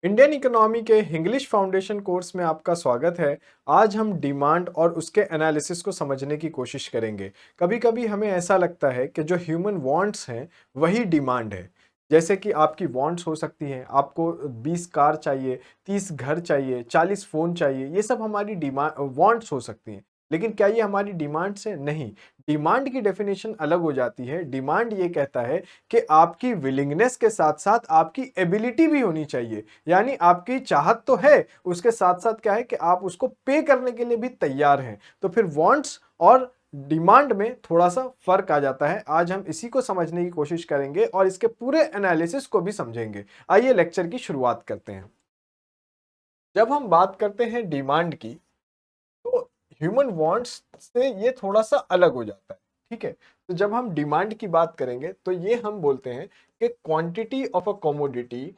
Indian economy के English foundation course में आपका स्वागत है। आज हम डिमांड और उसके एनालिसिस को समझने की कोशिश करेंगे। कभी-कभी हमें ऐसा लगता है कि जो ह्यूमन वांट्स हैं वही डिमांड है। जैसे कि आपकी वांट्स हो सकती हैं, आपको 20 कार चाहिए, 30 घर चाहिए, 40 फ़ोन चाहिए, ये सब हमारी वांट्स हो सकती हैं। लेकिन क्या ये हमारी डिमांड्स हैं? नहीं। डिमांड की डेफिनेशन अलग हो जाती है। डिमांड ये कहता है कि आपकी विलिंगनेस के साथ-साथ आपकी एबिलिटी भी होनी चाहिए। यानी आपकी चाहत तो है, उसके साथ-साथ क्या है कि आप उसको पे करने के लिए भी तैयार हैं। तो फिर वांट्स और डिमांड में थोड़ा-सा फ़र्क आ जाता है। आज हम इसी को समझने की कोशिश करेंगे और इसके पूरे एनालिसिस को भी समझेंगे। आइए लेक्चर की शुरुआत करते हैं। जब हम बात करते हैं डिमांड की, तो ह्यूमन वांट्स से ये थोड़ा-सा अलग हो जाता है, ठीक है? तो जब हम डिमांड की बात करेंगे, तो ये हम बोलते हैं कि quantity of a commodity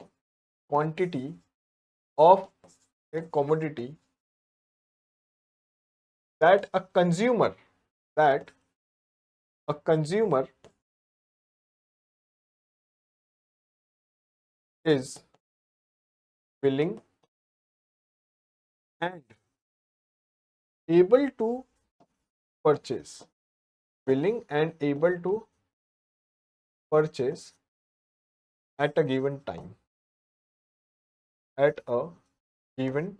that that a consumer is willing and able to purchase willing and able to purchase at a given time at a given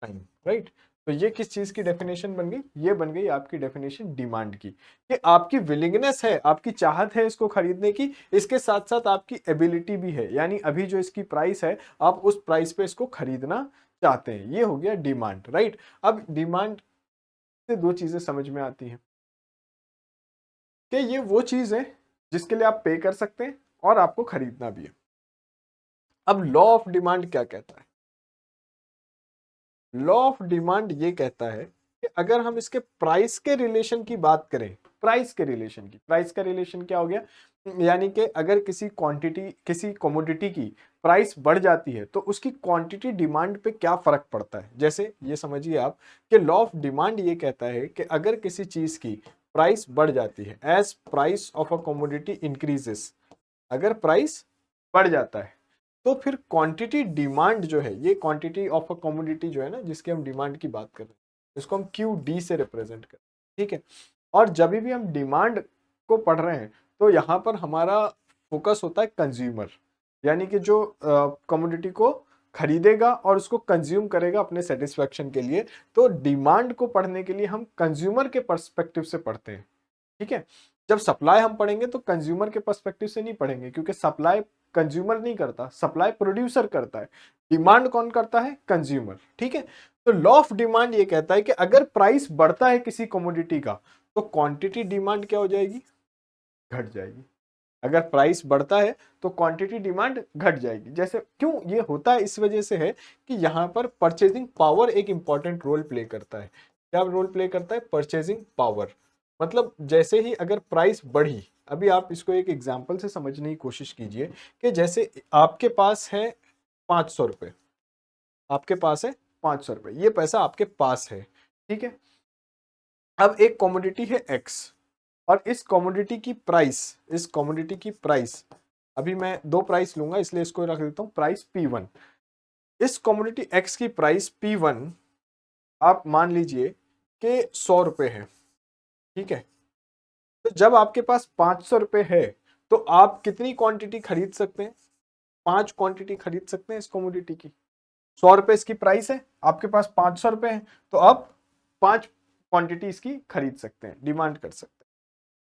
time, right? तो ये किस चीज की डेफिनेशन बन गई? ये बन गई आपकी डेफिनेशन डिमांड की, कि आपकी विलिंगनेस है, आपकी चाहत है इसको खरीदने की, इसके साथ साथ आपकी एबिलिटी भी है। यानी अभी जो इसकी प्राइस है, आप उस प्राइस पे इसको खरीदना चाहते हैं। ये हो गया डिमांड, राइट? अब डिमांड से दो चीजें समझ में आती हैं कि ये वो चीज है जिसके लिए आप पे कर सकते हैं और आपको खरीदना भी है। अब लॉ ऑफ डिमांड क्या कहता है? लॉ ऑफ डिमांड ये कहता है कि अगर हम इसके प्राइस के रिलेशन की बात करें, प्राइस का रिलेशन क्या हो गया? यानी कि अगर किसी कमोडिटी की प्राइस बढ़ जाती है तो उसकी क्वांटिटी डिमांड पे क्या फर्क पड़ता है। जैसे ये समझिए आप कि लॉ ऑफ डिमांड ये कहता है कि अगर किसी चीज की प्राइस बढ़ जाती है, as price of a commodity increases, अगर प्राइस बढ़ जाता है तो फिर क्वांटिटी डिमांड जो है, ये क्वांटिटी ऑफ अ कमोडिटी जो है ना, जिसकी हम डिमांड की बात कर रहे हैं, इसको हम क्यू डी से रिप्रेजेंट कर रहे हैं, ठीक है? और जब भी हम डिमांड को पढ़ रहे हैं तो यहाँ पर हमारा फोकस होता है कंज्यूमर, यानी कि जो कमोडिटी को खरीदेगा और उसको कंज्यूम करेगा अपने सेटिस्फेक्शन के लिए। तो डिमांड को पढ़ने के लिए हम कंज्यूमर के पर्सपेक्टिव से पढ़ते हैं, ठीक है? जब सप्लाई हम पढ़ेंगे तो कंज्यूमर के पर्सपेक्टिव से नहीं पढ़ेंगे, क्योंकि सप्लाई कंज्यूमर नहीं करता, सप्लाई प्रोड्यूसर करता है। डिमांड कौन करता है? कंज्यूमर, ठीक है? तो लॉ ऑफ डिमांड ये कहता है कि अगर प्राइस बढ़ता है किसी कमोडिटी का तो क्वांटिटी डिमांड क्या हो जाएगी? घट जाएगी। अगर प्राइस बढ़ता है तो क्वांटिटी डिमांड घट जाएगी। जैसे क्यों ये होता है? इस वजह से है कि यहाँ पर परचेजिंग पावर एक इंपॉर्टेंट रोल प्ले करता है। क्या रोल प्ले करता है? Purchasing power. मतलब जैसे ही अगर प्राइस बढ़ी, अभी आप इसको एक एग्जांपल से समझने की कोशिश कीजिए कि जैसे आपके पास है 500 रुपए, आपके पास है 500 रुपए, ये पैसा आपके पास है, ठीक है? अब एक कमोडिटी है एक्स और इस कमोडिटी की प्राइस, अभी मैं दो प्राइस लूंगा इसलिए इसको रख देता हूं प्राइस P1। इस कमोडिटी एक्स की प्राइस P1 आप मान लीजिए कि 100 रुपए है, ठीक है? तो जब आपके पास 500 रुपए है तो आप कितनी क्वांटिटी खरीद सकते हैं? 5 क्वांटिटी खरीद सकते हैं इस कमोडिटी की। 100 रुपए इसकी प्राइस है, आपके पास 500 रुपए है, तो आप 5 क्वांटिटी इसकी खरीद सकते हैं, डिमांड कर सकते हैं,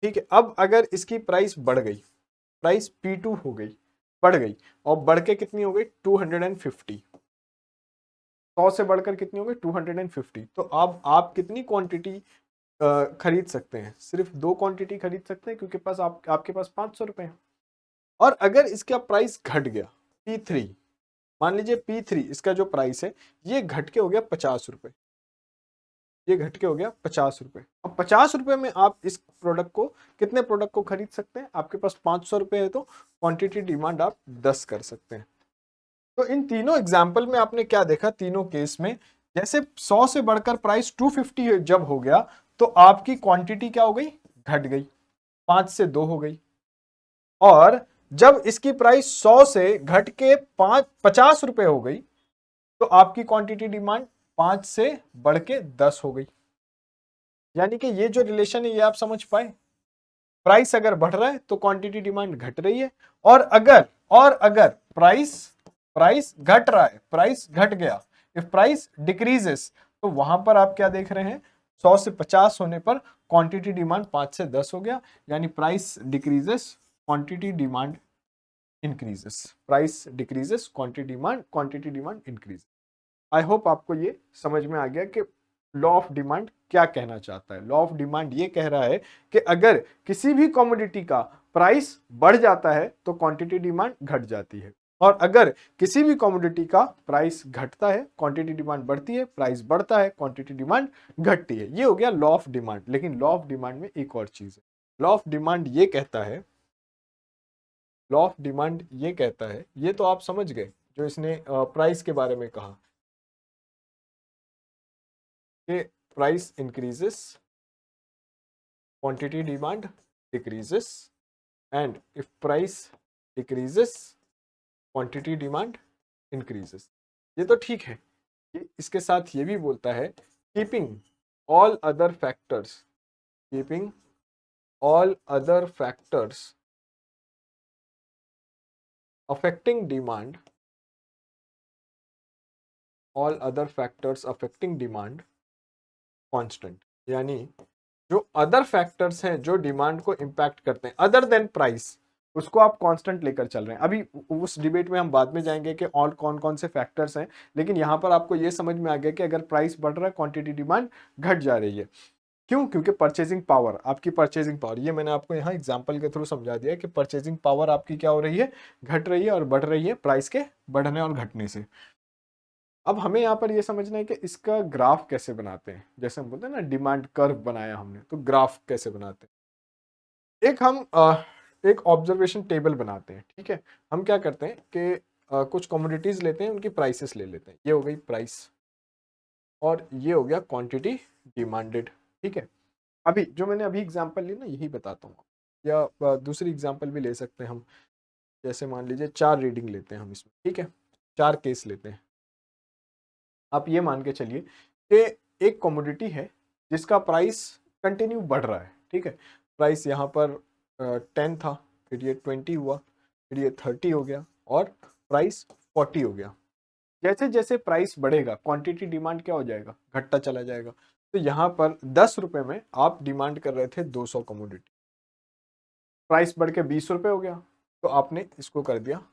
ठीक है? अब अगर इसकी प्राइस बढ़ गई, प्राइस P2 हो गई, बढ़ गई, और बढ़ के कितनी हो गई? 250। 100 से बढ़कर कितनी हो गई? 250। तो अब आप कितनी क्वांटिटी खरीद सकते हैं? सिर्फ दो क्वांटिटी खरीद सकते हैं, क्योंकि आपके पास 500 रुपए है। और अगर इसका प्राइस घट गया, P3, मान लीजिए P3 इसका जो प्राइस है ये घट के हो गया 50 रुपए, ये घट के हो गया 50 रुपए। अब 50 रुपए में आप इस प्रोडक्ट को, कितने प्रोडक्ट को खरीद सकते हैं? आपके पास 500 रुपए है तो क्वांटिटी डिमांड आप 10 कर सकते हैं। तो इन तीनों एग्जाम्पल में आपने क्या देखा? तीनों केस में जैसे 100 से बढ़कर प्राइस 250 जब हो गया तो आपकी क्वांटिटी क्या हो गई? घट गई, 5 से 2 हो गई। और जब इसकी प्राइस 100 से घट के 50 रुपए हो गई तो आपकी क्वांटिटी डिमांड 5 से बढ़ के 10 हो गई। यानी कि ये जो रिलेशन है ये आप समझ पाए, प्राइस अगर बढ़ रहा है तो क्वांटिटी डिमांड घट रही है, और अगर प्राइस प्राइस घट रहा है, प्राइस घट गया, इफ प्राइस डिक्रीजेस, तो वहां पर आप क्या देख रहे हैं, 100 से 50 होने पर क्वांटिटी डिमांड 5 से 10 हो गया, यानी price decreases quantity demand increases, price decreases quantity demand increase. I hope आपको ये समझ में आ गया कि लॉ ऑफ डिमांड क्या कहना चाहता है। लॉ ऑफ डिमांड ये कह रहा है कि अगर किसी भी कमोडिटी का प्राइस बढ़ जाता है तो क्वांटिटी डिमांड घट जाती है, और अगर किसी भी कमोडिटी का प्राइस घटता है क्वांटिटी डिमांड बढ़ती है, प्राइस बढ़ता है क्वांटिटी डिमांड घटती है। ये हो गया लॉ ऑफ डिमांड। लेकिन लॉ ऑफ डिमांड में एक और चीज है। लॉ ऑफ डिमांड ये कहता है, लॉ ऑफ डिमांड ये कहता है, ये तो आप समझ गए जो इसने प्राइस के बारे में कहा कि price increases quantity demand decreases, and if price decreases quantity demand increases। ये तो ठीक है। ये इसके साथ ये भी बोलता है keeping all other factors, keeping all other factors affecting demand, all other factors affecting demand constant। यानी जो अदर फैक्टर्स हैं जो डिमांड को इंपैक्ट करते हैं अदर देन प्राइस, उसको आप कांस्टेंट लेकर चल रहे हैं। अभी उस डिबेट में हम बाद में जाएंगे कि और कौन कौन से फैक्टर्स हैं, लेकिन यहां पर आपको यह समझ में आ गया कि अगर प्राइस बढ़ रहा है क्वांटिटी डिमांड घट जा रही है। क्यों? क्योंकि परचेजिंग पावर, आपकी परचेजिंग पावर, ये मैंने आपको यहाँ एग्जांपल के थ्रू समझा दिया कि परचेजिंग पावर आपकी क्या हो रही है, घट रही है और बढ़ रही है प्राइस के बढ़ने और घटने से। अब हमें यहाँ पर ये समझना है कि इसका ग्राफ कैसे बनाते हैं। जैसे हम बोलते हैं ना डिमांड कर्व बनाया हमने, तो ग्राफ कैसे बनाते हैं। एक हम एक ऑब्जर्वेशन टेबल बनाते हैं, ठीक है। हम क्या करते हैं कि कुछ कमोडिटीज लेते हैं, उनकी प्राइसेस ले लेते हैं। ये हो गई प्राइस और ये हो गया क्वांटिटी डिमांडेड, ठीक है। अभी जो मैंने अभी एग्जांपल ली ना यही बताता हूँ, या दूसरी एग्जांपल भी ले सकते हैं हम। जैसे मान लीजिए 4 रीडिंग लेते हैं हम इसमें, ठीक है, 4 केस लेते हैं। आप ये मान के चलिए कि एक कमोडिटी है जिसका प्राइस कंटिन्यू बढ़ रहा है, ठीक है। प्राइस यहाँ पर 10 था, फिर ये 20 हुआ, फिर ये 30 हो गया और प्राइस 40 हो गया। जैसे जैसे प्राइस बढ़ेगा क्वांटिटी डिमांड क्या हो जाएगा, घटता चला जाएगा। तो यहाँ पर 10 रुपए में आप डिमांड कर रहे थे 200 कमोडिटी, प्राइस बढ़ के 20 रुपए हो गया तो आपने इसको कर दिया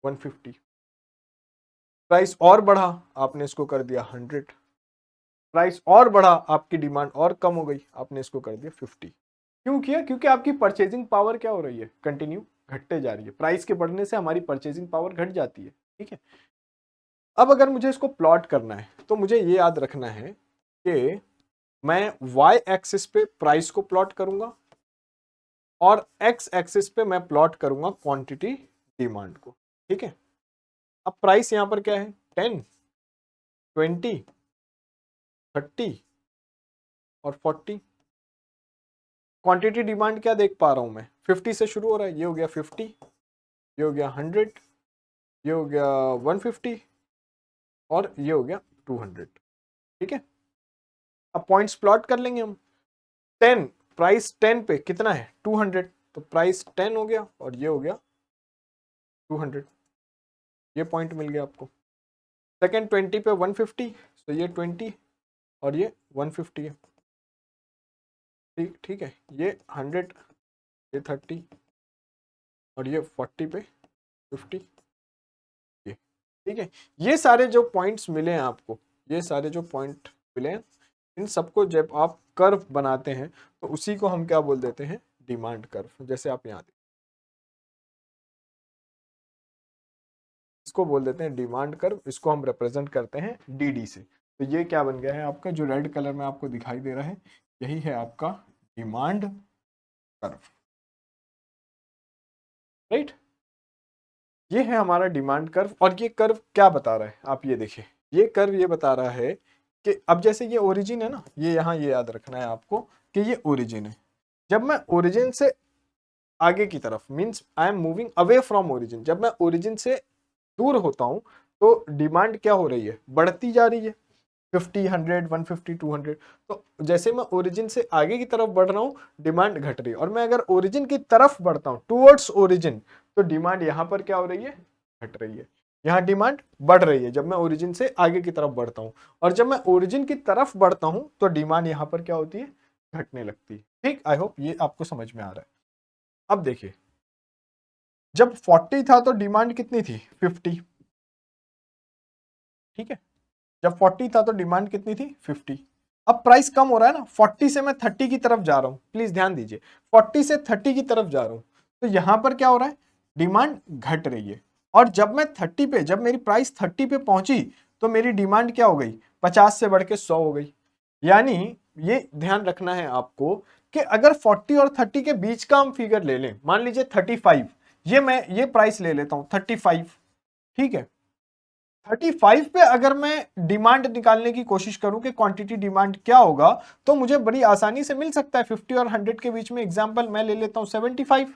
150। प्राइस और बढ़ा, आपने इसको कर दिया 100। प्राइस और बढ़ा, आपकी डिमांड और कम हो गई, आपने इसको कर दिया 50। क्यों किया? क्योंकि आपकी परचेजिंग पावर क्या हो रही है, कंटिन्यू घटते जा रही है। प्राइस के बढ़ने से हमारी परचेजिंग पावर घट जाती है, ठीक है। अब अगर मुझे इसको प्लॉट करना है तो मुझे ये याद रखना है कि मैं y एक्सिस पे प्राइस को प्लॉट करूंगा और x एक्सिस पे मैं प्लॉट करूंगा क्वांटिटी डिमांड को, ठीक है। अब प्राइस यहां पर क्या है, 10, 20, 30 और 40। क्वांटिटी डिमांड क्या देख पा रहा हूं मैं, 50 से शुरू हो रहा है, ये हो गया 50, ये हो गया 100, ये हो गया 150 और ये हो गया 200, ठीक है। अब पॉइंट्स प्लॉट कर लेंगे हम। 10, प्राइस 10 पे कितना है, 200, तो प्राइस 10 हो गया और ये हो गया 200, ये पॉइंट मिल गया आपको। सेकंड 20 पे 150, तो ये 20 और ये 150 है, ठीक ठीक है। ये 100, ये 30 और ये 40 पे 50, ये ठीक है। ये सारे जो पॉइंट्स मिले हैं आपको, ये सारे जो पॉइंट मिले हैं, इन सबको जब आप कर्व बनाते हैं तो उसी को हम क्या बोल देते हैं, डिमांड कर्व। जैसे आप यहाँ इसको बोल देते हैं डिमांड कर्व, इसको हम रिप्रेजेंट करते हैं डीडी से। तो ये क्या बन गया है आपका, जो रेड कलर में आपको दिखाई दे रहा है, यही है आपका डिमांड कर्व, राइट। ये है हमारा डिमांड कर्व। और ये कर्व क्या बता रहा है, आप ये देखिए, ये कर्व ये बता रहा है कि अब जैसे ये ओरिजिन है ना, ये यहाँ ये याद रखना है आपको कि ये ओरिजिन है। जब मैं ओरिजिन से आगे की तरफ, means I am moving away from origin. जब मैं ओरिजिन से दूर होता हूं तो डिमांड क्या हो रही है, बढ़ती जा रही है, 50, 100, 150, 200। तो जैसे मैं ओरिजिन से आगे की तरफ बढ़ रहा हूं, डिमांड घट रही है। और मैं अगर ओरिजिन की तरफ बढ़ता हूं, टूवर्ड्स ओरिजिन, तो डिमांड यहां पर क्या हो रही है, घट रही है। यहां डिमांड बढ़ रही है जब मैं ओरिजिन से आगे की तरफ बढ़ता हूं, और जब मैं ओरिजिन की तरफ बढ़ता हूं तो डिमांड यहां पर क्या होती है, घटने लगती है। ठीक, आई होप ये आपको समझ में आ रहा है। अब देखिए, जब 40 था तो डिमांड कितनी थी, 50। ठीक है, जब 40 था तो डिमांड कितनी थी, 50। अब प्राइस कम हो रहा है ना, 40 से मैं 30 की तरफ जा रहा हूं, प्लीज ध्यान दीजिए, 40 से 30 की तरफ जा रहा हूं, तो यहां पर क्या हो रहा है, डिमांड घट रही है। और जब मैं 30 पे, जब मेरी प्राइस 30 पे पहुंची तो मेरी डिमांड क्या हो गई, 50 से बढ़ के 100 हो गई। यानी ये ध्यान रखना है आपको कि अगर 40 और 30 के बीच का हम फिगर ले लें, मान लीजिए 35, ये मैं ये प्राइस ले लेता हूं 35। ठीक है, 35 पे अगर मैं डिमांड निकालने की कोशिश करूं कि क्वांटिटी डिमांड क्या होगा, तो मुझे बड़ी आसानी से मिल सकता है। 50 और 100 के बीच में एग्जांपल मैं ले लेता हूं 75।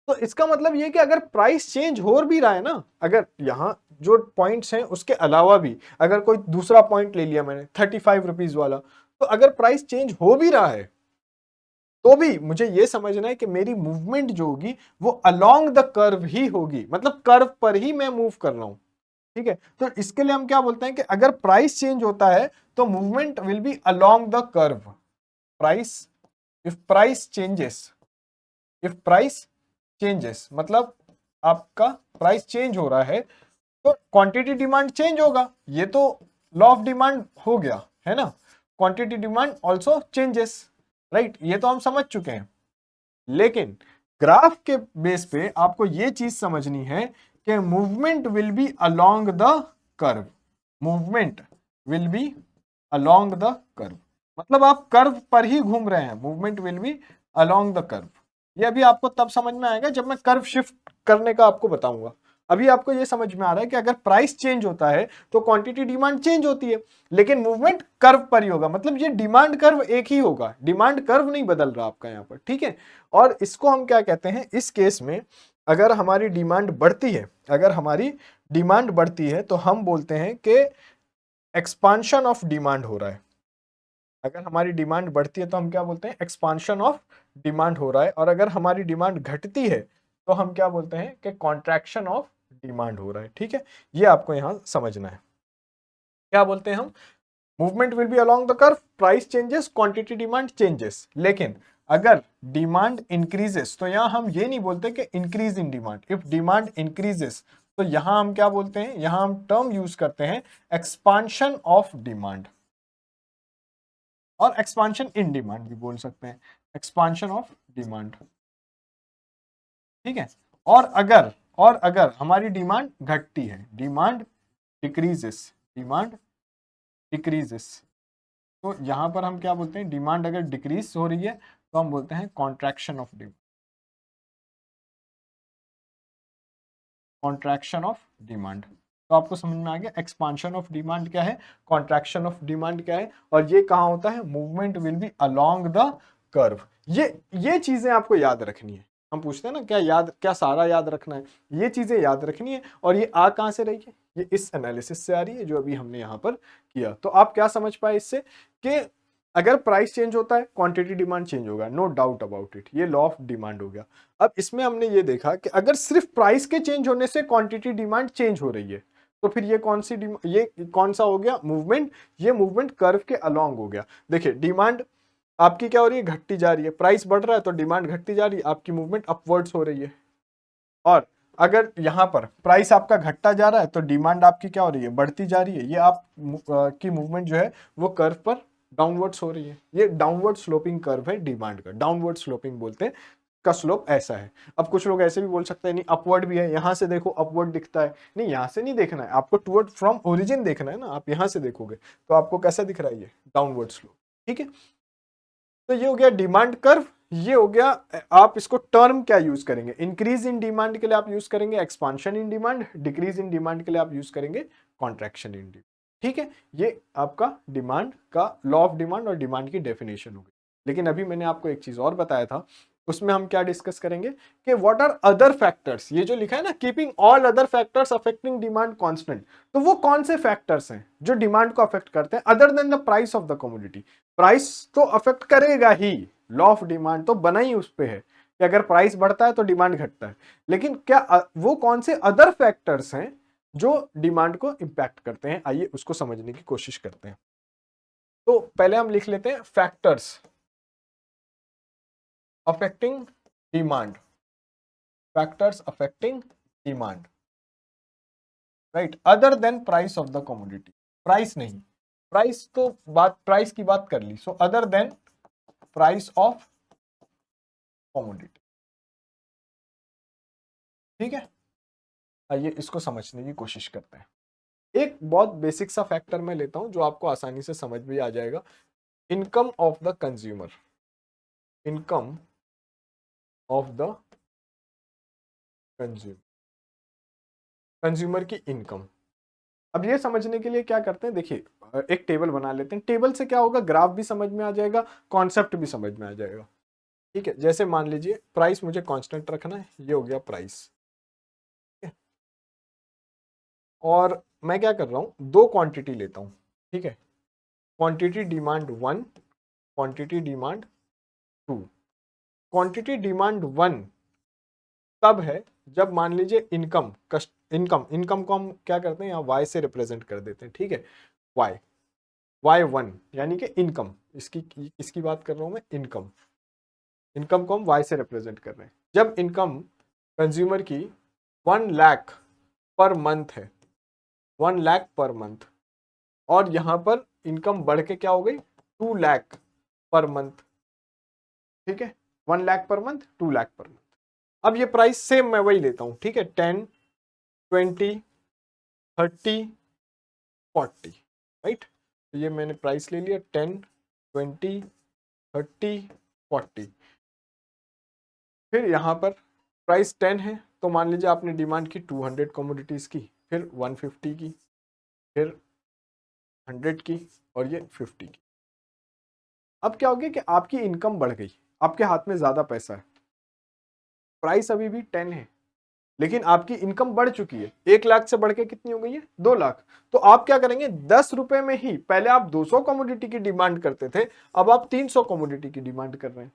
तो इसका मतलब ये कि अगर प्राइस चेंज हो भी रहा है ना, अगर यहां जो पॉइंट्स हैं उसके अलावा भी अगर कोई दूसरा पॉइंट ले लिया मैंने 35 रुपीज वाला, तो अगर प्राइस चेंज हो भी रहा है तो भी मुझे ये समझना है कि मेरी मूवमेंट जो होगी वो अलोंग द कर्व ही होगी, मतलब कर्व पर ही मैं मूव कर रहा हूं। ठीक है, तो इसके लिए हम क्या बोलते हैं कि अगर प्राइस चेंज होता है तो movement will be along the curve. Price, if price changes, if price changes मतलब आपका प्राइस चेंज हो रहा है तो क्वांटिटी डिमांड चेंज होगा। ये तो लॉ ऑफ डिमांड हो गया है ना, quantity demand also changes, right, ये तो हम समझ चुके हैं। लेकिन ग्राफ के बेस पे आपको यह चीज समझनी है कि movement will be along the curve, movement will be along the curve, मतलब आप कर्व पर ही घूम रहे हैं, movement will be along the curve. ये अभी आपको तब समझ में आएगा जब मैं कर्व शिफ्ट करने का आपको बताऊंगा। अभी आपको ये समझ में आ रहा है कि अगर प्राइस चेंज होता है तो क्वांटिटी डिमांड चेंज होती है, लेकिन मूवमेंट कर्व पर ही होगा, मतलब ये डिमांड कर्व एक ही होगा, डिमांड कर्व नहीं बदल रहा आपका यहाँ पर। ठीक है, और इसको हम क्या कहते हैं, इस केस में अगर हमारी डिमांड बढ़ती है, अगर हमारी डिमांड बढ़ती है तो हम बोलते हैं कि एक्सपांशन ऑफ डिमांड हो रहा है। अगर हमारी डिमांड बढ़ती है तो हम क्या बोलते हैं, एक्सपांशन ऑफ डिमांड हो रहा है। और अगर हमारी डिमांड घटती है तो हम क्या बोलते हैं कि कॉन्ट्रैक्शन ऑफ डिमांड हो रहा है। ठीक है, ये आपको यहां समझना है। क्या बोलते हैं हम, movement will be along the curve, price changes, quantity demand changes. लेकिन अगर डिमांड इंक्रीजेस तो यहां हम ये नहीं बोलते कि increase in demand. If demand increases तो यहां हम क्या बोलते हैं, यहां हम टर्म यूज करते हैं एक्सपांशन ऑफ डिमांड, और एक्सपांशन इन डिमांड भी बोल सकते हैं, एक्सपांशन ऑफ डिमांड। ठीक है, और अगर हमारी डिमांड घटती है, डिमांड डिक्रीजेस, डिमांड डिक्रीजेस, तो यहां पर हम क्या बोलते हैं, डिमांड अगर डिक्रीज हो रही है तो हम बोलते हैं contraction of demand, contraction of demand. तो आपको समझ में आ गया एक्सपांशन ऑफ डिमांड क्या है, कॉन्ट्रैक्शन ऑफ डिमांड क्या है, और ये कहां होता है, movement will be along the curve. ये चीजें आपको याद रखनी है। हम पूछते हैं ना क्या याद, क्या सारा याद रखना है, ये चीजें याद रखनी है। और ये आ कहां से रही है, ये इस एनालिसिस से आ रही है जो अभी हमने यहां पर किया। तो आप क्या समझ पाए इससे कि अगर प्राइस चेंज होता है क्वांटिटी डिमांड चेंज होगा, नो डाउट अबाउट इट, ये लॉ ऑफ डिमांड हो गया। अब इसमें हमने ये देखा कि अगर सिर्फ प्राइस के चेंज होने से क्वांटिटी डिमांड चेंज हो रही है तो फिर ये कौन सा हो गया, मूवमेंट, ये मूवमेंट कर्व के अलोंग हो गया। देखिए डिमांड आपकी क्या हो रही है, घटती जा रही है, प्राइस बढ़ रहा है तो डिमांड घटती जा रही है, आपकी मूवमेंट अपवर्ड्स हो रही है। और अगर यहां पर प्राइस आपका घटता जा रहा है तो डिमांड आपकी क्या हो रही है, बढ़ती जा रही है। ये आप की मूवमेंट जो है वो कर्व पर डाउनवर्ड्स हो रही है। ये डाउनवर्ड स्लोपिंग कर्व है डिमांड का, डाउनवर्ड स्लोपिंग बोलते हैं, का स्लोप ऐसा है। अब कुछ लोग ऐसे भी बोल सकते हैं नहीं अपवर्ड भी है, यहां से देखो अपवर्ड दिखता है। नहीं, यहां से नहीं देखना है आपको, टुवर्ड फ्रॉम ओरिजिन देखना है ना, आप यहां से देखोगे तो आपको कैसा दिख रहा है, ये डाउनवर्ड स्लोप। ठीक है, तो ये हो गया डिमांड कर्व, ये हो गया। आप इसको टर्म क्या यूज करेंगे, इंक्रीज इन डिमांड के लिए आप यूज करेंगे expansion in demand, decrease in demand के लिए आप यूज करेंगे कॉन्ट्रैक्शन इन डिमांड। ठीक है, ये आपका डिमांड का लॉ ऑफ डिमांड और डिमांड की डेफिनेशन हो गई। लेकिन अभी मैंने आपको एक चीज और बताया था उसमें हम क्या डिस्कस करेंगे कि व्हाट आर अदर फैक्टर्स, ये जो लिखा है ना keeping all other factors affecting demand constant, तो वो कौन से फैक्टर्स हैं जो डिमांड को अफेक्ट करते हैं other than the price of the commodity. Price तो अफेक्ट करेगा ही, लॉ ऑफ डिमांड तो बना ही उस पे है कि अगर प्राइस बढ़ता है तो डिमांड घटता है, लेकिन क्या वो कौन से अदर फैक्टर्स हैं जो डिमांड को इंपैक्ट करते हैं, आइए उसको समझने की कोशिश करते हैं। तो पहले हम लिख लेते हैं factors affecting demand, factors affecting demand, right, other than price of the commodity, price नहीं, प्राइस तो बात प्राइस की बात कर ली, so other than price of commodity. ठीक है, आइए इसको समझने की कोशिश करते हैं। एक बहुत बेसिक सा फैक्टर मैं लेता हूं जो आपको आसानी से समझ भी आ जाएगा, income of the consumer, income of the consumer, consumer की इनकम। अब ये समझने के लिए क्या करते हैं, देखिए एक टेबल बना लेते हैं, टेबल से क्या होगा, ग्राफ भी समझ में आ जाएगा, कॉन्सेप्ट भी समझ में आ जाएगा। ठीक है, जैसे मान लीजिए प्राइस मुझे कांस्टेंट रखना है, ये हो गया प्राइस, और मैं क्या कर रहा हूं, दो क्वांटिटी लेता हूं। ठीक है, quantity demand 1, quantity demand 2। Quantity demand 1 तब है जब मान लीजिए इनकम इनकम को हम क्या करते हैं, यहाँ वाई से रिप्रेजेंट कर देते हैं। ठीक है, वाई Y1 यानी कि इनकम, इसकी बात कर रहा हूं मैं, इनकम, इनकम को हम Y से रिप्रेजेंट कर रहे हैं। जब इनकम कंज्यूमर की 1 लाख पर मंथ है, 1 लाख पर मंथ, और यहां पर इनकम बढ़ के क्या हो गई, 2 लाख पर मंथ। ठीक है, 1 lakh per month, 2 lakh per month. अब ये प्राइस सेम मैं वही लेता हूं। ठीक है, 10, 20, 30, 40, राइट। तो ये मैंने प्राइस ले लिया 10, 20, 30, 40। फिर यहाँ पर प्राइस 10 है, तो मान लीजिए आपने डिमांड की 200 कमोडिटीज की, फिर 150 की, फिर 100 की, और ये 50 की। अब क्या हो गया कि आपकी इनकम बढ़ गई, आपके हाथ में ज्यादा पैसा है, प्राइस अभी भी 10 है, लेकिन आपकी इनकम बढ़ चुकी है, 1 लाख से बढ़ के कितनी हो गई है, 2 लाख। तो आप क्या करेंगे, 10 रुपए में ही, पहले आप 200 कमोडिटी की डिमांड करते थे, अब आप 300 कमोडिटी की डिमांड कर रहे हैं।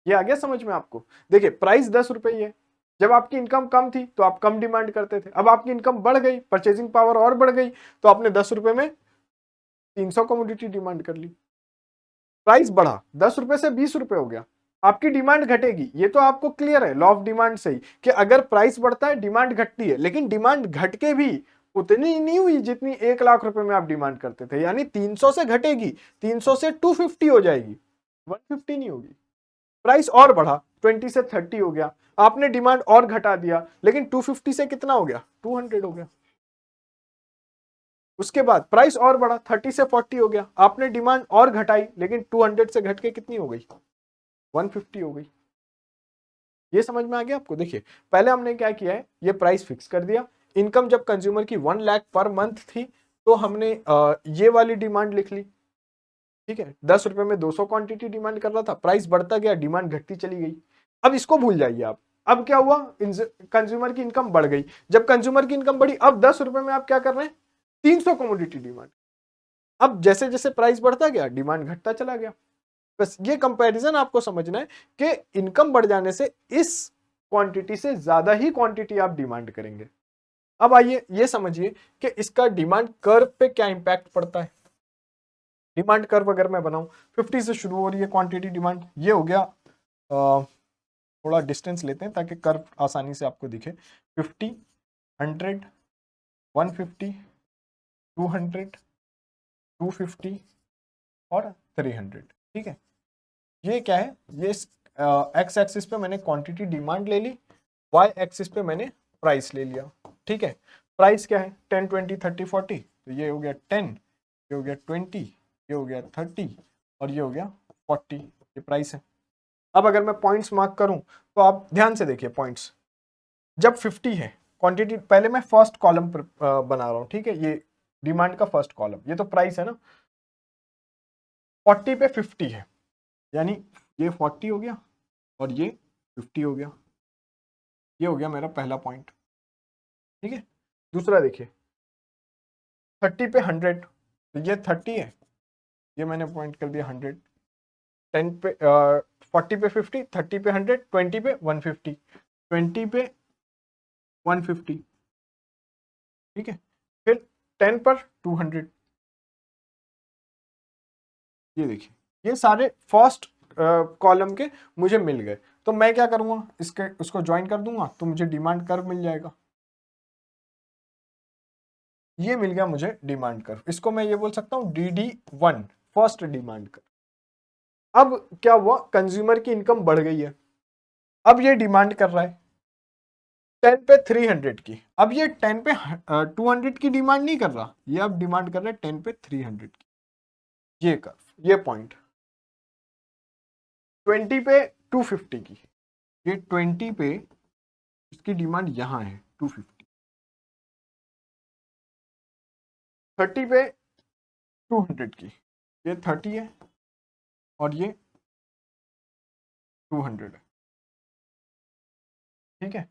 ये आ गया समझ में आपको। देखिए प्राइस 10 रुपए ही है, जब आपकी इनकम कम थी तो आप कम डिमांड करते थे, अब आपकी इनकम बढ़ गई, परचेजिंग पावर और बढ़ गई, तो आपने 10 रुपए में 300 कमोडिटी डिमांड कर ली। प्राइस बढ़ा, 10 रुपए से 20 रुपए हो गया, आपकी डिमांड घटेगी। ये तो आपको क्लियर है लॉ ऑफ डिमांड से ही कि अगर प्राइस बढ़ता है डिमांड घटती है, लेकिन डिमांड घट के भी उतनी नहीं हुई जितनी 1 लाख रुपए में आप डिमांड करते थे, यानी 300 से घटेगी, 300 से 250 हो जाएगी, 150 नहीं होगी। प्राइस और बढ़ा, 20 से 30 हो गया, आपने डिमांड और घटा दिया, लेकिन 250 से कितना हो गया, 200 हो गया। उसके बाद प्राइस और बढ़ा, 30 से 40 हो गया, आपने डिमांड और घटाई, लेकिन 200 से घट के कितनी हो गई, 150 हो गई। ये समझ में आ गया आपको। देखिए पहले हमने क्या किया है, ये प्राइस फिक्स कर दिया, इनकम जब कंज्यूमर की 1 लाख पर मंथ थी, तो हमने ये वाली डिमांड लिख ली। ठीक है, 10 रुपए में 200 क्वांटिटी डिमांड कर रहा था, प्राइस बढ़ता गया, डिमांड घटती चली गई। अब इसको भूल जाइए आप। अब क्या हुआ, कंज्यूमर की इनकम बढ़ गई, जब कंज्यूमर की इनकम बढ़ी, अब 10 रुपए में आप क्या कर रहे हैं, 300 कमोडिटी डिमांड। अब जैसे जैसे प्राइस बढ़ता गया डिमांड घटता चला गया। बस ये कंपैरिजन आपको समझना है कि इनकम बढ़ जाने से इस क्वांटिटी से ज्यादा ही क्वांटिटी आप डिमांड करेंगे। अब आइए ये समझिए कि इसका डिमांड कर्व पे क्या इंपैक्ट पड़ता है। डिमांड कर्व अगर मैं बनाऊं, 50 से शुरू हो रही है क्वांटिटी डिमांड, ये हो गया, थोड़ा डिस्टेंस लेते हैं ताकि कर्व आसानी से आपको दिखे, 50, 100, 150, 200, 250 और 300। ठीक है, ये क्या है, ये एक्स एक्सिस पे मैंने क्वांटिटी डिमांड ले ली, वाई एक्सिस पे मैंने प्राइस ले लिया। ठीक है, प्राइस क्या है, 10, 20, 30, 40, तो ये हो गया 10, ये हो गया 20, ये हो गया 30, और ये हो गया 40, ये प्राइस है। अब अगर मैं पॉइंट्स मार्क करूं तो आप ध्यान से देखिए पॉइंट्स, जब 50 है क्वांटिटी, पहले मैं फर्स्ट कॉलम पर बना रहा हूं। ठीक है, ये डिमांड का फर्स्ट कॉलम, ये तो प्राइस है ना, 40 पे 50 है, यानी ये 40 हो गया, और ये 50 हो गया। ये हो गया मेरा पहला पॉइंट, ठीक है। दूसरा देखिए 30 पे 100, तो ये 30 है, ये मैंने पॉइंट कर दिया 100। 10 पे 40 पे 50, 30 पे 100, 20 पे 150, 20 पे 150, ठीक है। फिर 10 पर 200, ये देखिए ये सारे फर्स्ट कॉलम के मुझे मिल गए। तो मैं क्या करूंगा, इसके उसको ज्वाइन कर दूंगा तो मुझे डिमांड कर्व मिल जाएगा। ये मिल गया मुझे डिमांड कर्व, इसको मैं ये बोल सकता हूं DD1, फर्स्ट डिमांड कर्व। अब क्या हुआ, कंज्यूमर की इनकम बढ़ गई है, अब ये डिमांड कर रहा है 10 पे 300 की। अब ये 10 पे 200 की डिमांड नहीं कर रहा, ये अब डिमांड कर रहा है 10 पे 300 की। ये कर्व, ये पॉइंट 20 पे 250 की, ये 20 पे इसकी डिमांड यहां है 250, 30 पे 200 की, ये 30 है और ये 200 है, ठीक है।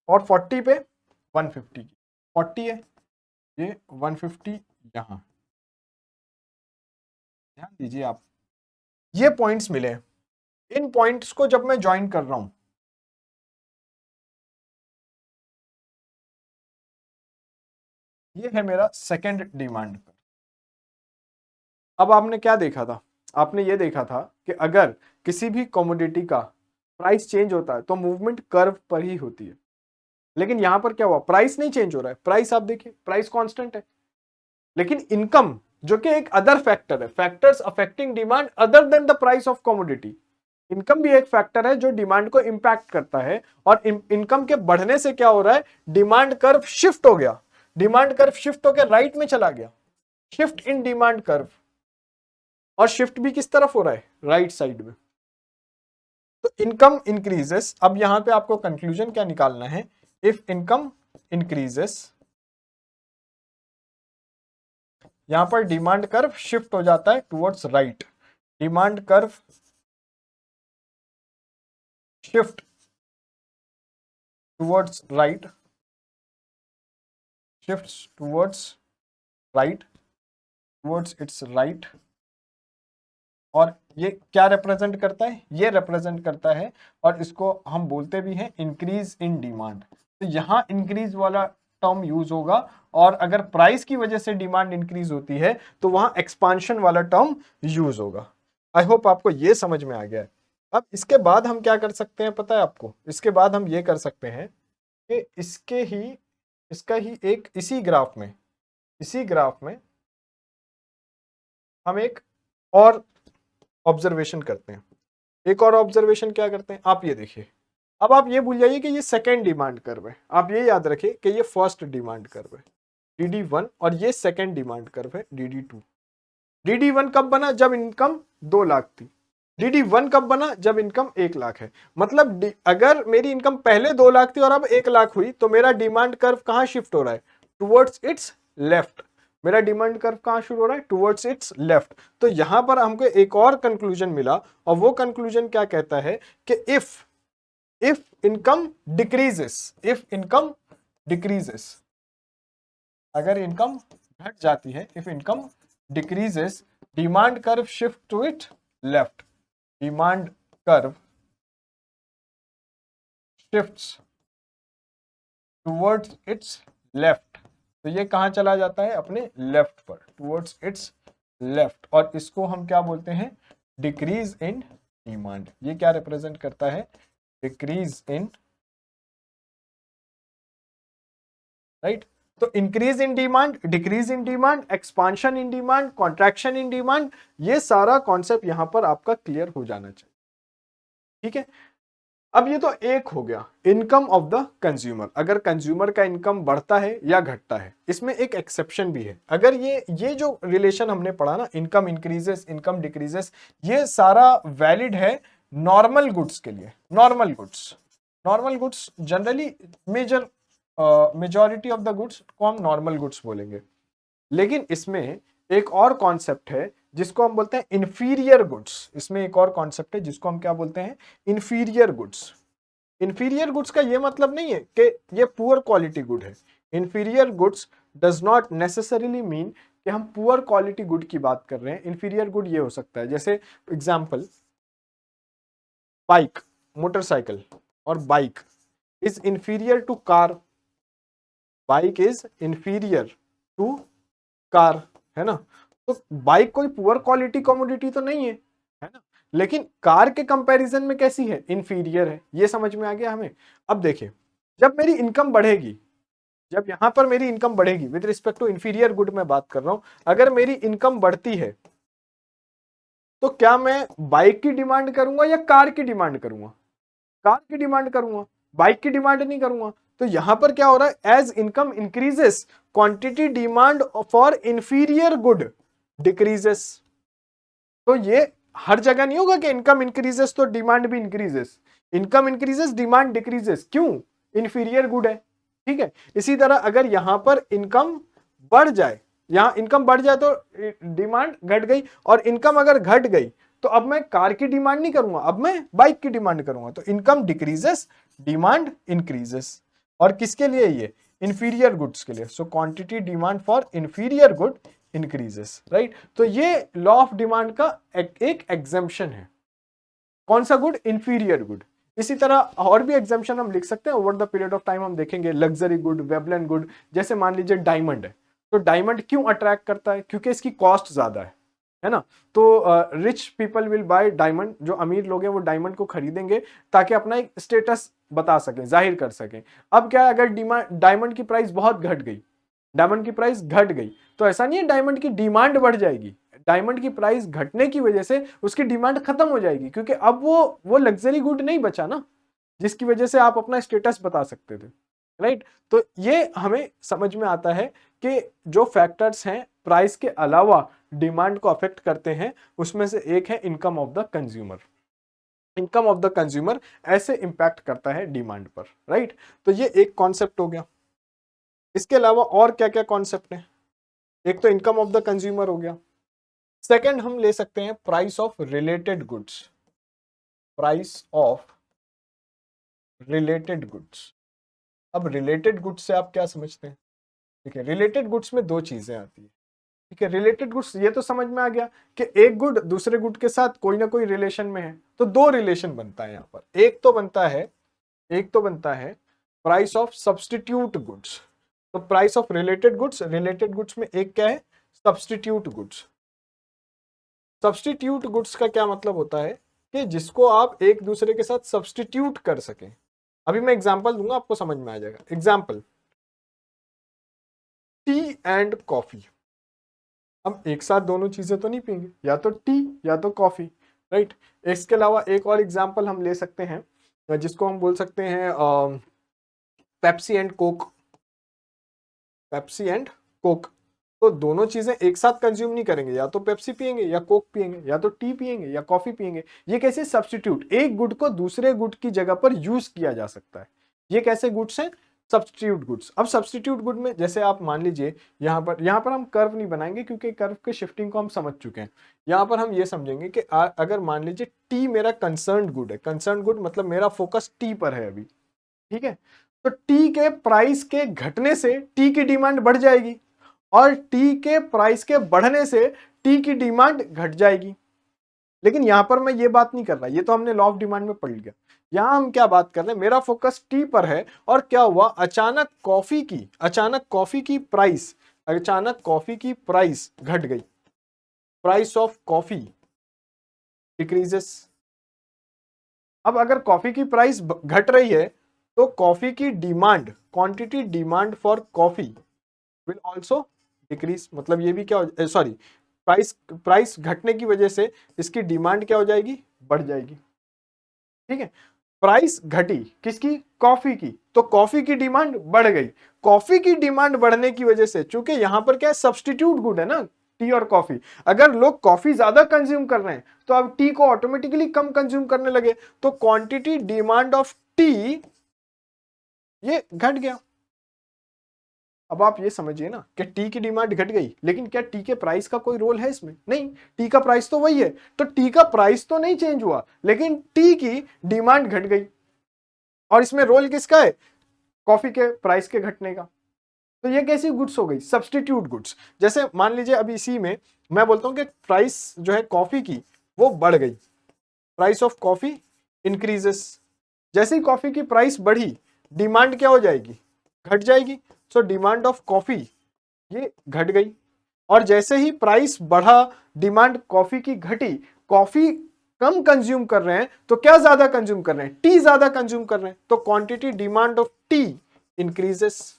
और 40 पे 150 की, 40 है, ये 150 यहां। ध्यान दीजिए आप, ये पॉइंट्स मिले, इन पॉइंट्स को जब मैं ज्वाइन कर रहा हूं, ये है मेरा सेकंड डिमांड। अब आपने क्या देखा था, आपने ये देखा था कि अगर किसी भी कमोडिटी का प्राइस चेंज होता है तो मूवमेंट कर्व पर ही होती है। लेकिन यहां पर क्या हुआ, प्राइस नहीं चेंज हो रहा है, प्राइस आप देखिए प्राइस कांस्टेंट है, लेकिन इनकम जो कि एक अदर फैक्टर है, factors affecting demand other than the price of commodity, income भी एक फैक्टर है जो डिमांड को इंपैक्ट करता है। और इनकम के बढ़ने से क्या हो रहा है, डिमांड कर्व शिफ्ट हो गया, डिमांड कर्व शिफ्ट होकर राइट में चला गया, शिफ्ट इन डिमांड कर्व। और शिफ्ट भी किस तरफ हो रहा है, राइट साइड में। तो इनकम इंक्रीजेस, अब यहां पे आपको कंक्लूजन क्या निकालना है, इफ इनकम इंक्रीजेस, यहां पर डिमांड कर्व शिफ्ट हो जाता है towards right, demand curve shift towards right, shifts towards right, towards it's right. और ये क्या रिप्रेजेंट करता है, ये रिप्रेजेंट करता है, और इसको हम बोलते भी हैं इंक्रीज इन डिमांड। तो यहां इंक्रीज वाला टर्म यूज होगा, और अगर प्राइस की वजह से डिमांड इंक्रीज होती है तो वहां एक्सपांशन वाला टर्म यूज होगा। आई होप आपको ये समझ में आ गया है। अब इसके बाद हम क्या कर सकते हैं पता है आपको, इसके बाद हम ये कर सकते हैं कि इसका ही एक इसी ग्राफ में हम एक और ऑब्जर्वेशन करते हैं। एक और ऑब्जर्वेशन क्या करते हैं, आप ये देखिए। अब आप ये भूल जाइए कि ये सेकंड डिमांड कर्व है, आप ये याद रखिए कि ये फर्स्ट डिमांड कर्व है DD1, और ये सेकंड डिमांड कर्व है DD2। DD1 कब बना, जब इनकम 2 लाख थी। DD1 कब बना, जब इनकम 1 लाख है। मतलब अगर मेरी इनकम पहले 2 लाख थी और अब 1 लाख हुई तो मेरा डिमांड कर्व कहां शिफ्ट हो रहा है, टुवर्ड्स इट्स लेफ्ट। मेरा डिमांड कर्व कहां शुरू हो रहा है, टुवर्ड्स इट्स लेफ्ट। तो यहां पर हमको एक और कंक्लूजन मिला, और वो कंक्लूजन क्या कहता है कि इफ इनकम डिक्रीजेस, अगर इनकम घट जाती है, if income decreases, demand curve shift to it left, demand curve shifts towards its left. तो ये कहां चला जाता है, अपने लेफ्ट पर, टुवर्ड्स इट्स लेफ्ट। और इसको हम क्या बोलते हैं, डिक्रीज इन डिमांड। ये क्या रिप्रेजेंट करता है, डिक्रीज इन, राइट। तो increase in demand, decrease in demand, expansion in demand, contraction in demand, ये सारा कॉन्सेप्ट यहां पर आपका क्लियर हो जाना चाहिए, ठीक है। अब ये तो एक हो गया इनकम ऑफ द कंज्यूमर, अगर कंज्यूमर का इनकम बढ़ता है या घटता है। इसमें एक एक्सेप्शन भी है, अगर ये जो रिलेशन हमने पढ़ा ना, इनकम इंक्रीजेस इनकम डिक्रीजेस, ये सारा वैलिड है नॉर्मल गुड्स के लिए। Normal goods generally majority of the goods को हम नॉर्मल गुड्स बोलेंगे। लेकिन इसमें एक और कॉन्सेप्ट है जिसको हम बोलते हैं इंफीरियर गुड्स। इसमें एक और कॉन्सेप्ट है जिसको हम क्या बोलते हैं, इंफीरियर गुड्स। इंफीरियर गुड्स का ये मतलब नहीं है कि ये पुअर क्वालिटी गुड है। Inferior goods does not necessarily mean कि हम पुअर क्वालिटी गुड की बात कर रहे हैं। इंफीरियर गुड ये हो सकता है, जैसे एग्जांपल बाइक, मोटरसाइकिल और bike is inferior to car. Bike is inferior to car, है ना। तो बाइक कोई पुअर क्वालिटी कमोडिटी तो नहीं है ना, लेकिन कार के कंपैरिजन में कैसी है, इंफीरियर है। ये समझ में आ गया हमें। अब देखिए, जब मेरी इनकम बढ़ेगी, जब यहां पर मेरी इनकम बढ़ेगी with respect to inferior good में बात कर रहा हूं, अगर मेरी इनकम बढ़ती है तो क्या मैं बाइक की डिमांड करूंगा या कार की डिमांड करूंगा, कार की डिमांड करूंगा, बाइक की डिमांड नहीं करूंगा। तो यहां पर क्या हो रहा है, as income increases quantity demand for inferior good decreases. तो ये हर जगह नहीं होगा कि इनकम इंक्रीजेस तो डिमांड भी increases, income increases demand decreases, क्यों, इंफीरियर गुड है, ठीक है। इसी तरह अगर यहां पर इनकम बढ़ जाए, यहां इनकम बढ़ जाए तो डिमांड घट गई, और इनकम अगर घट गई तो अब मैं कार की डिमांड नहीं करूंगा, अब मैं बाइक की डिमांड करूंगा। तो इनकम डिक्रीजेस डिमांड इंक्रीजेस, और किसके लिए, ये इंफीरियर गुड्स के लिए। So quantity demand for inferior good increases, right. तो ये लॉ ऑफ डिमांड का एक एग्जेम्पशन है। कौन सा गुड, इंफीरियर गुड। इसी तरह और भी एग्जाम्पशन हम लिख सकते हैं, over the period of time हम देखेंगे। लग्जरी गुड, वेबलन गुड, जैसे मान लीजिए डायमंड है, तो डायमंड क्यों अट्रैक्ट करता है, क्योंकि इसकी कॉस्ट ज्यादा है ना। तो rich people will buy diamond, जो अमीर लोग हैं वो डायमंड को खरीदेंगे ताकि अपना एक स्टेटस बता सकें, जाहिर कर सकें। अब क्या है, अगर डायमंड की प्राइस बहुत घट गई, डायमंड की प्राइस घट गई, तो ऐसा नहीं है डायमंड की डिमांड बढ़ जाएगी। डायमंड की प्राइस घटने की वजह से उसकी डिमांड खत्म हो जाएगी, क्योंकि अब वो लग्जरी गुड नहीं बचा ना, जिसकी वजह से आप अपना स्टेटस बता सकते थे, राइट। तो ये हमें समझ में आता है कि जो फैक्टर्स हैं प्राइस के अलावा डिमांड को अफेक्ट करते हैं, उसमें से एक है income of the consumer. Income of the consumer ऐसे इंपैक्ट करता है डिमांड पर, राइट। तो ये एक कॉन्सेप्ट हो गया। इसके अलावा और क्या क्या कॉन्सेप्ट है, एक तो इनकम ऑफ द कंज्यूमर हो गया। सेकंड हम ले सकते हैं price of related goods. Price of related goods. अब रिलेटेड गुड्स से आप क्या समझते हैं, ठीक है। रिलेटेड गुड्स में दो चीजें आती है, ठीक है। रिलेटेड गुड्स ये तो समझ में आ गया कि एक गुड दूसरे गुड के साथ कोई ना कोई रिलेशन में है, तो दो रिलेशन बनता है यहां पर। एक तो बनता है प्राइस ऑफ सब्स्टिट्यूट गुड्स। तो प्राइस ऑफ रिलेटेड गुड्स में एक क्या है, सब्स्टिट्यूट गुड्स। सब्स्टिट्यूट गुड्स का क्या मतलब होता है कि जिसको आप एक दूसरे के साथ सब्स्टिट्यूट कर सकें। अभी मैं एग्जांपल दूंगा, आपको समझ में आ जाएगा। Example, T and coffee. हम एक साथ दोनों चीजें तो नहीं पियेंगे, या तो टी या तो कॉफी, राइट। इसके अलावा एक और एग्जांपल हम ले सकते हैं, जिसको हम बोल सकते हैं Pepsi and Coke. Pepsi and Coke, तो दोनों चीजें एक साथ कंज्यूम नहीं करेंगे, या तो पेप्सी पियेंगे या कोक पियेंगे, या तो टी पियेंगे या कॉफी पियेंगे। ये कैसे सब्स्टिट्यूट, एक गुड को दूसरे गुड की जगह पर यूज किया जा सकता है। ये कैसे गुड्स हैं, सब्स्टिट्यूट गुड्स। अब सब्स्टिट्यूट गुड में जैसे आप मान लीजिए, यहाँ पर हम कर्व नहीं बनाएंगे क्योंकि कर्व के शिफ्टिंग को हम समझ चुके हैं। यहाँ पर हम ये समझेंगे कि अगर मान लीजिए टी मेरा कंसर्न गुड है, कंसर्न गुड मतलब मेरा फोकस टी पर है अभी, ठीक है। तो टी के प्राइस के घटने से टी की डिमांड बढ़ जाएगी, और टी के प्राइस के बढ़ने से टी की डिमांड घट जाएगी। लेकिन यहां पर मैं ये बात नहीं कर रहा, ये तो हमने लॉ ऑफ डिमांड में पढ़ लिया। यहां हम क्या बात कर रहे हैं, मेरा फोकस टी पर है, और क्या हुआ, अचानक कॉफी की प्राइस घट गई। Price of coffee decreases. अब अगर कॉफी की प्राइस घट रही है तो कॉफी की demand, quantity demand for coffee will also decrease. मतलब ये भी क्या हो, सॉरी, प्राइस घटने की वजह से इसकी डिमांड क्या हो जाएगी, बढ़ जाएगी, ठीक है। प्राइस घटी किसकी, कॉफी की, तो कॉफी की डिमांड बढ़ गई। कॉफी की डिमांड बढ़ने की वजह से, चूंकि यहां पर क्या है, सब्स्टिट्यूट गुड है ना, टी और कॉफी। अगर लोग कॉफी ज्यादा कंज्यूम कर रहे हैं तो अब टी को ऑटोमेटिकली कम कंज्यूम करने लगे, तो क्वांटिटी डिमांड ऑफ टी ये घट गया। अब आप ये समझिए ना कि टी की डिमांड घट गई, लेकिन क्या टी के प्राइस का कोई रोल है इसमें? नहीं, टी का प्राइस तो वही है, तो टी का प्राइस तो नहीं चेंज हुआ, लेकिन टी की डिमांड घट गई। और इसमें रोल किसका है? कॉफी के प्राइस के घटने का। तो ये कैसी गुड्स हो गई? Substitute goods. जैसे मान लीजिए अब इसी में मैं बोलता हूं कि प्राइस जो है कॉफी की वो बढ़ गई, प्राइस ऑफ कॉफी इंक्रीजेस। जैसे ही कॉफी की प्राइस बढ़ी, डिमांड क्या हो जाएगी? घट जाएगी। सो डिमांड ऑफ कॉफी ये घट गई। और जैसे ही प्राइस बढ़ा, डिमांड कॉफी की घटी, कॉफी कम कंज्यूम कर रहे हैं तो क्या ज्यादा कंज्यूम कर रहे हैं? टी ज्यादा कंज्यूम कर रहे हैं, तो quantity demand of T increases.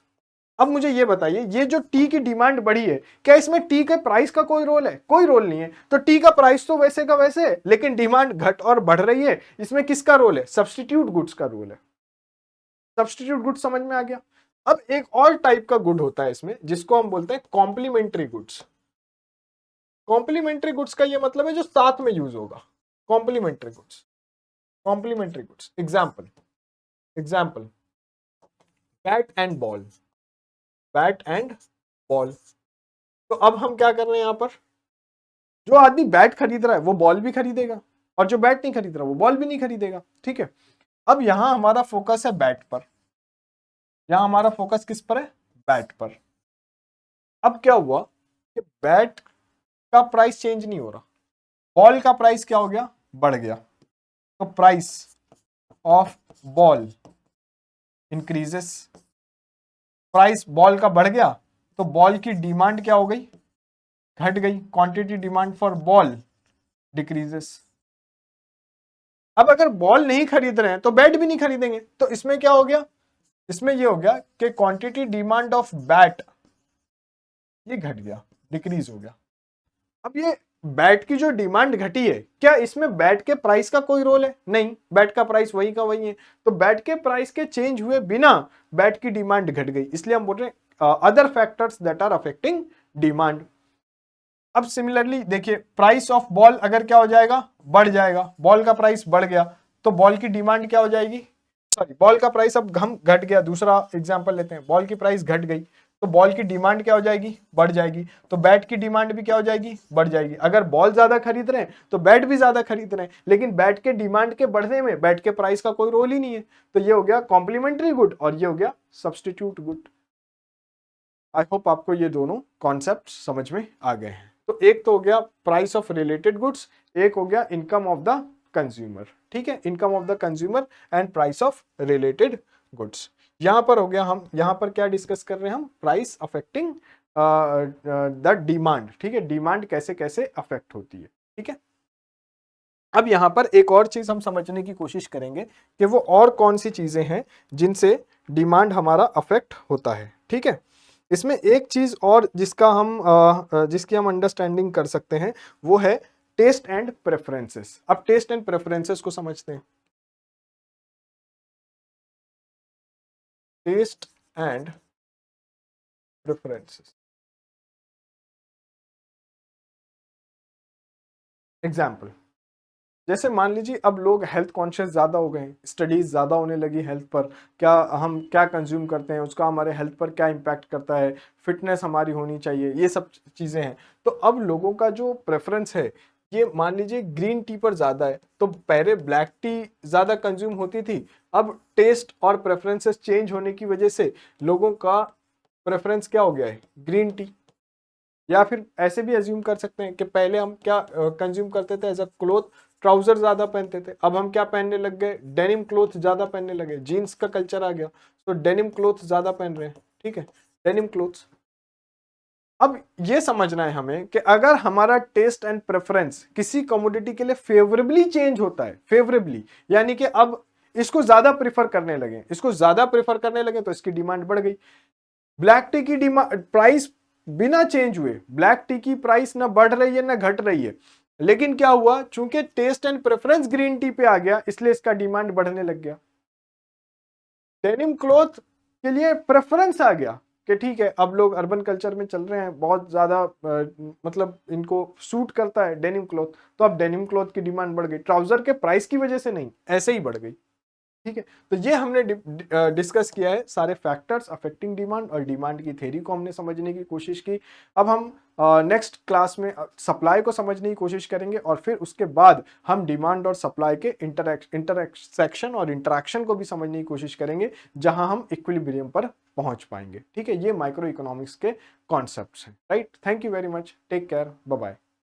अब मुझे ये बताइए, ये जो टी की डिमांड बढ़ी है, क्या इसमें टी के प्राइस का कोई रोल है? कोई रोल नहीं है। तो टी का प्राइस तो वैसे का वैसे है, लेकिन डिमांड घट और बढ़ रही है, इसमें किसका रोल है? सब्स्टिट्यूट गुड्स का रोल है। सब्स्टिट्यूट गुड्स समझ में आ गया। अब एक और टाइप का गुड होता है इसमें, जिसको हम बोलते हैं कॉम्प्लीमेंट्री गुड्स। कॉम्प्लीमेंट्री गुड्स का ये मतलब है जो साथ में यूज होगा। Complementary goods, complementary goods. Example, example, bat and ball, bat and ball. तो अब हम क्या कर रहे हैं यहां पर? जो आदमी बैट खरीद रहा है वो बॉल भी खरीदेगा, और जो बैट नहीं खरीद रहा वो बॉल भी नहीं खरीदेगा। ठीक है, अब यहां हमारा फोकस है बैट पर, यहां हमारा फोकस किस पर है? बैट पर। अब क्या हुआ कि बैट का प्राइस चेंज नहीं हो रहा, बॉल का प्राइस क्या हो गया? बढ़ गया। तो price of ball increases. Price ball का बढ़ गया तो बॉल की डिमांड क्या हो गई? घट गई। Quantity demand for ball decreases. अब अगर बॉल नहीं खरीद रहे हैं तो बैट भी नहीं खरीदेंगे, तो इसमें क्या हो गया? इसमें ये हो गया कि क्वांटिटी डिमांड ऑफ बैट ये घट गया, डिक्रीज हो गया। अब ये बैट की जो डिमांड घटी है, क्या इसमें बैट के प्राइस का कोई रोल है? नहीं, बैट का प्राइस वही का वही है। तो बैट के प्राइस के चेंज हुए बिना बैट की डिमांड घट गई, इसलिए हम बोल रहे हैं other factors that are affecting demand. अब सिमिलरली देखिए, प्राइस ऑफ बॉल अगर क्या हो जाएगा? बढ़ जाएगा। बॉल का प्राइस बढ़ गया तो बॉल की डिमांड क्या हो जाएगी? सॉरी, बॉल का प्राइस अब हम घट गया, दूसरा एग्जांपल लेते हैं, बॉल की प्राइस घट गई तो बॉल की डिमांड क्या हो जाएगी? बढ़ जाएगी। तो बैट की डिमांड भी क्या हो जाएगी? बढ़ जाएगी। अगर बॉल ज्यादा खरीद रहे हैं तो बैट भी ज्यादा खरीद रहे हैं, लेकिन बैट के डिमांड के बढ़ने में बैट के प्राइस का कोई रोल ही नहीं है। तो ये हो गया कॉम्प्लीमेंट्री गुड और ये हो गया सब्स्टिट्यूट गुड। आई होप आपको ये दोनों कॉन्सेप्ट समझ में आ गए हैं। तो एक तो हो गया प्राइस ऑफ रिलेटेड गुड्स, एक हो गया इनकम ऑफ द कंज्यूमर। ठीक है, income of the consumer and price of related goods. यहां पर हो गया, हम यहां पर क्या डिस्कस कर रहे हैं? हम प्राइस अफेक्टिंग द डिमांड। ठीक है, डिमांड कैसे कैसे अफेक्ट होती है। ठीक है, अब यहां पर एक और चीज हम समझने की कोशिश करेंगे कि वो और कौन सी चीजें हैं जिनसे डिमांड हमारा अफेक्ट होता है। ठीक है, इसमें एक चीज और जिसकी हम अंडरस्टैंडिंग कर सकते हैं वो है टेस्ट एंड प्रेफरेंसेस। अब टेस्ट एंड प्रेफरेंसेस को समझते हैं। Test and preferences. एग्जाम्पल, जैसे मान लीजिए अब लोग हेल्थ कॉन्शियस ज़्यादा हो गए हैं, स्टडीज़ ज़्यादा होने लगी हेल्थ पर, क्या हम क्या कंज्यूम करते हैं उसका हमारे हेल्थ पर क्या इम्पैक्ट करता है, फिटनेस हमारी होनी चाहिए, ये सब चीज़ें हैं। तो अब लोगों का जो प्रेफरेंस है, ये मान लीजिए ग्रीन टी पर ज़्यादा है। तो पहले ब्लैक टी ज़्यादा कंज्यूम होती थी, अब टेस्ट और प्रेफरेंसेस चेंज होने की वजह से लोगों का प्रेफरेंस क्या हो गया है? Green tea. या फिर ऐसे भी एज्यूम कर सकते हैं कि पहले हम क्या कंज्यूम करते थे एज अ क्लोथ? ट्राउजर ज्यादा पहनते थे, अब हम क्या पहनने लग गए? डेनिम क्लोथ ज्यादा पहनने लगे, जीन्स का कल्चर आ गया तो डेनिम क्लोथ ज्यादा पहन रहे हैं। ठीक है, डेनिम क्लोथ्स। अब ये समझना है हमें कि अगर हमारा टेस्ट एंड प्रेफरेंस किसी कमोडिटी के लिए फेवरेबली चेंज होता है, फेवरेबली यानी कि अब इसको ज्यादा प्रिफर करने लगे, इसको ज्यादा प्रिफर करने लगे तो इसकी डिमांड बढ़ गई। ब्लैक टी की डिमांड प्राइस बिना चेंज हुए, ब्लैक टी की प्राइस ना बढ़ रही है ना घट रही है, लेकिन क्या हुआ? चूंकि taste and preference green tea पे आ गया इसलिए इसका डिमांड बढ़ने लग गया। डेनिम क्लॉथ के लिए प्रेफरेंस आ गया कि ठीक है, अब लोग अर्बन कल्चर में चल रहे हैं, बहुत ज्यादा मतलब इनको सूट करता है डेनिम क्लॉथ, तो अब डेनिम क्लॉथ की डिमांड बढ़ गई। ट्राउजर के प्राइस की वजह से नहीं, ऐसे ही बढ़ गई। ठीक है, तो ये हमने डिस्कस किया है, सारे फैक्टर्स अफेक्टिंग डिमांड और डिमांड की थ्योरी को हमने समझने की कोशिश की। अब हम नेक्स्ट क्लास में सप्लाई को समझने की कोशिश करेंगे और फिर उसके बाद हम डिमांड और सप्लाई के इंटरसेक्शन और इंटरेक्शन को भी समझने की कोशिश करेंगे, जहां हम इक्विलिब्रियम पर पहुंच पाएंगे। ठीक है, ये माइक्रो इकोनॉमिक्स के कॉन्सेप्ट्स हैं। Right, thank you very much, take care, bye bye.